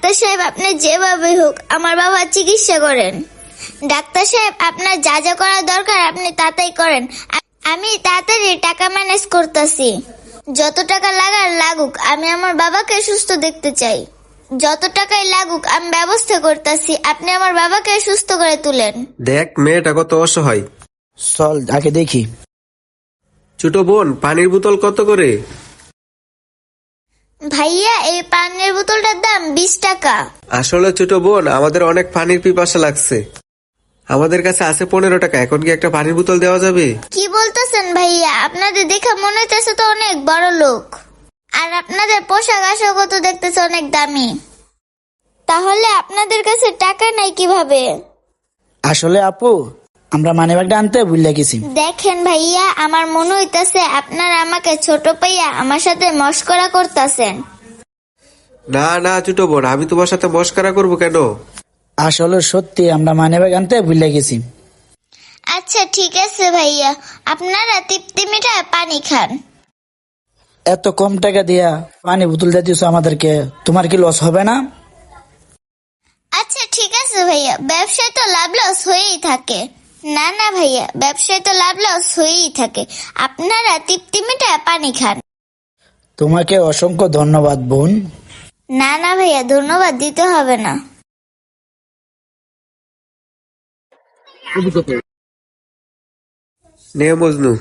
Doctor সাহেব, আপনি যেভাবে হোক আমার বাবার চিকিৎসা করেন। ডাক্তার সাহেব, আপনার যা যা করা দরকার আপনি তাড়াতাড়ি করেন। আমি তাড়াতাড়ি টাকা ম্যানেজ করতেছি। যত টাকা লাগুক, আমি আমার বাবাকে সুস্থ দেখতে চাই। যত টাকাই লাগুক আমি ব্যবস্থা করতেছি, আপনি আমার বাবাকে সুস্থ করে তুলেন। দেখ মেয়েটা কত অসহায়। চল আগে দেখি। ছোট বোন, পানির বোতল কত করে? ভাইয়া, এই পানির বোতলটার দাম 20 টাকা। আসলে ছোট বোন, আমাদের অনেক পানির পিপাসা লাগছে। আমাদের কাছে আছে 15 টাকা। এখন কি একটা পানির বোতল দেওয়া যাবে? কি বলতেছেন ভাইয়া? আপনাদের দেখে মনে হইতেছে তো অনেক বড় লোক, আর আপনাদের পোশাক আশাকও তো দেখতেছে অনেক দামি। তাহলে আপনাদের কাছে টাকা নাই কিভাবে? আসলে আপু, আমরা মানিব্যাগটা আনতে ভুলে গেছি। দেখেন ভাইয়া, আমার মনে হইতেছে আপনারা আমাকে ছোট পাইয়া আমার সাথে মস্করা করতেছেন। না না ছোট বোন, আমি তোমার সাথে মস্করা করবো কেন? আসলে সত্যি আমরা মানিব্যাগ আনতে ভুলে গেছি। আচ্ছা ঠিক আছে ভাইয়া, আপনারা তৃপ্তি মিটায় পানি খান। এত কম টাকা দিয়া পানি বোতল দিয়ে দিছো আমাদেরকে, তোমার কি লস হবে না? আচ্ছা ঠিক আছে ভাইয়া, ব্যবসায় তো লাভ লস হয়েই থাকে। না না ভাইয়া, ব্যবসায় তো লাভ লস হয়েই থাকে। আপনারা তৃপ্তি মিটায় পানি খান। তোমাকে অসংখ্য ধন্যবাদ বোন। না না ভাইয়া, ধন্যবাদ দিতে হবে না। নে মজনু।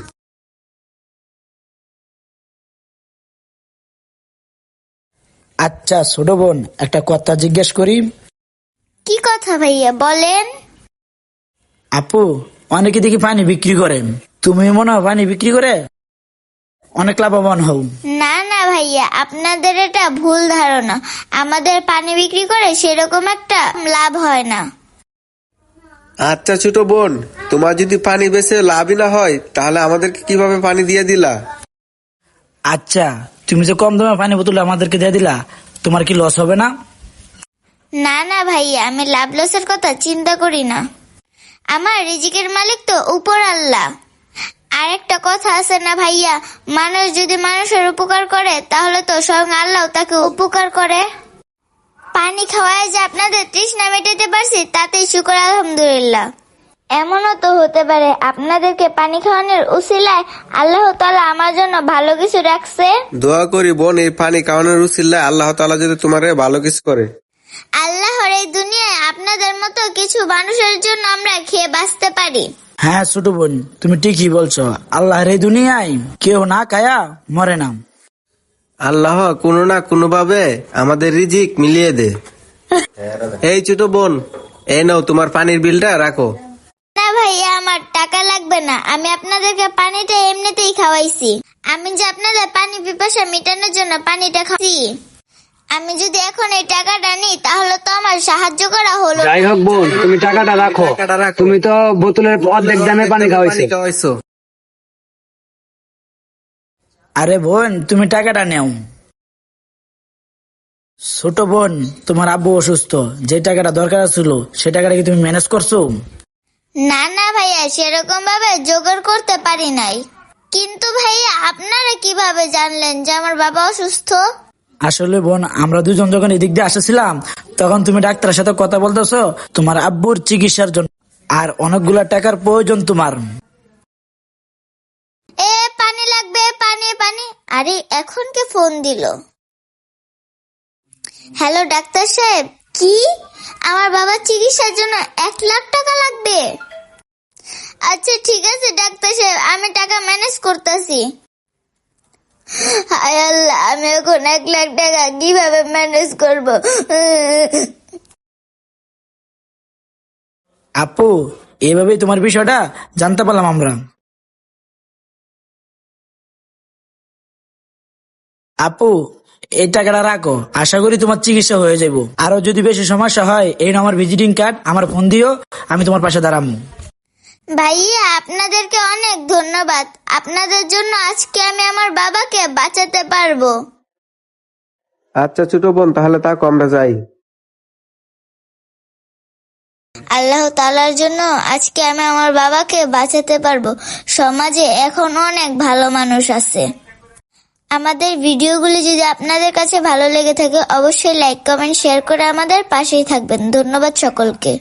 আচ্ছা ছোট বোন, একটা কথা জিজ্ঞেস করি। কি কথা ভাইয়া, বলেন। আপু, অনেকে দেখি পানি বিক্রি করেন, তুমি মনে হয় পানি বিক্রি করে অনেক লাভবান হও। না না ভাইয়া, আপনাদের এটা ভুল ধারণা। আমাদের পানি বিক্রি করে সেরকম একটা লাভ হয় না। আচ্ছা ছোট বোন, তোমার যদি পানি বেচে লাভই না হয়, তাহলে আমাদেরকে কিভাবে পানি দিয়ে দিলা? আচ্ছা, তুমি যে কম দামে পানি বোতল আমাদেরকে দিয়ে দিলা, তোমার কি লস হবে না? না না ভাইয়া, আমি লাভ লসের কথা চিন্তা করি না। আমার রিজিকের মালিক তো উপর আল্লাহ। আর একটা কথা আছে না ভাইয়া, মানুষ যদি মানুষের উপকার করে তাহলে তো স্বয়ং আল্লাহ তাকে উপকার করে। পানি খাওয়ায় যে আপনাদের তৃষ্ণা মেটাতে পারছি, তাতেই শুকর আলহামদুলিল্লাহ। এমনও তো হতে পারে আপনাদেরকে পানি খাওয়ানোর উসিলায় আল্লাহ তাআলা আমার জন্য ভালো কিছু রাখছে। দোয়া করি বোন, এই পানি খাওয়ানোর উসিলায় আল্লাহ তাআলা যদি তোমার ভালো কিছু করে। আল্লাহর এই দুনিয়ায় আপনাদের মতো কিছু মানুষের জন্য আমরা খেয়ে বাঁচতে পারি। হ্যাঁ ছোট বোন, তুমি ঠিকই বলছো। আল্লাহর এই দুনিয়ায় কেউ না খায়া মরে না। আল্লাহ কোনো না কোনো ভাবে আমাদের রিজিক মিলিয়ে দে। এই ছোট বোন, এই নাও তোমার পানির বিলটা রাখো। না ভাইয়া, আমার টাকা লাগবে না। আমি আপনাদেরকে পানিটা এমনিতেই খাওয়াইছি। আমি যে আপনাদের পানি পিপাসা মেটানোর জন্য পানিটা খাচ্ছি। আমি যদি এখন এই টাকাটা নিই তাহলে তো আমার সাহায্য করা হলো। যাই হোক বোন, তুমি টাকাটা রাখো। তুমি তো বোতলের অর্ধেক দামে পানি খাওয়াইছো। আরে বোন, তুমি টাকাটা নেও। ছোট বোন, তোমার আব্বু অসুস্থ, যে টাকাটা দরকার ছিল সে টাকাটা কি তুমি ম্যানেজ করছো? না না ভাইয়া, সেরকম ভাবে জোগাড় করতে পারি নাই। কিন্তু ভাইয়া, আপনারা কিভাবে জানলেন যে আমার বাবা অসুস্থ? আসলে বোন, আমরা দুজন যখন এদিক দিয়ে আসছিলাম, তখন তুমি ডাক্তারের সাথে কথা বলতেছো তোমার আব্বুর চিকিৎসার জন্য, আর অনেকগুলা টাকার প্রয়োজন তোমার। এ পানি লাগবে, পানি পানি। আরে এখন কে ফোন দিল? হ্যালো ডাক্তার সাহেব। কি? আমার বাবার চিকিৎসার জন্য 1 লাখ টাকা লাগবে? আচ্ছা ঠিক আছে ডাক্তার সাহেব, আমি টাকা ম্যানেজ করতেছি। হায় আল্লাহ, আমি এখন 1 লাখ টাকা কিভাবে ম্যানেজ করব? আপু, এইভাবেই তোমার বিষয়টা জানতে পারলাম আমরা। আপু, এই টাকাটা রাখো, আশা করি তোমার চিকিৎসা হয়ে যাবো। আরো যদি বেশি সমস্যা হয়, এই নাও আমার ভিজিটিং কার্ড, আমার ফোন দিও, আমি তোমার পাশে দাঁড়াবো। ভাইয়া, আপনাদেরকে অনেক ধন্যবাদ। আপনাদের জন্য আজকে আমি আমার বাবাকে বাঁচাতে পারবো। আচ্ছা ছোট বোন, তাহলে তাকে আমরা যাই। আল্লাহ তাআলার জন্য আজকে আমি আমার বাবাকে বাঁচাতে পারবো। সমাজে এখন অনেক ভালো মানুষ আছে। আমাদের ভিডিওগুলি যদি আপনাদের কাছে ভালো লেগে থাকে অবশ্যই লাইক কমেন্ট শেয়ার করে আমাদের পাশেই থাকবেন। ধন্যবাদ সকলকে।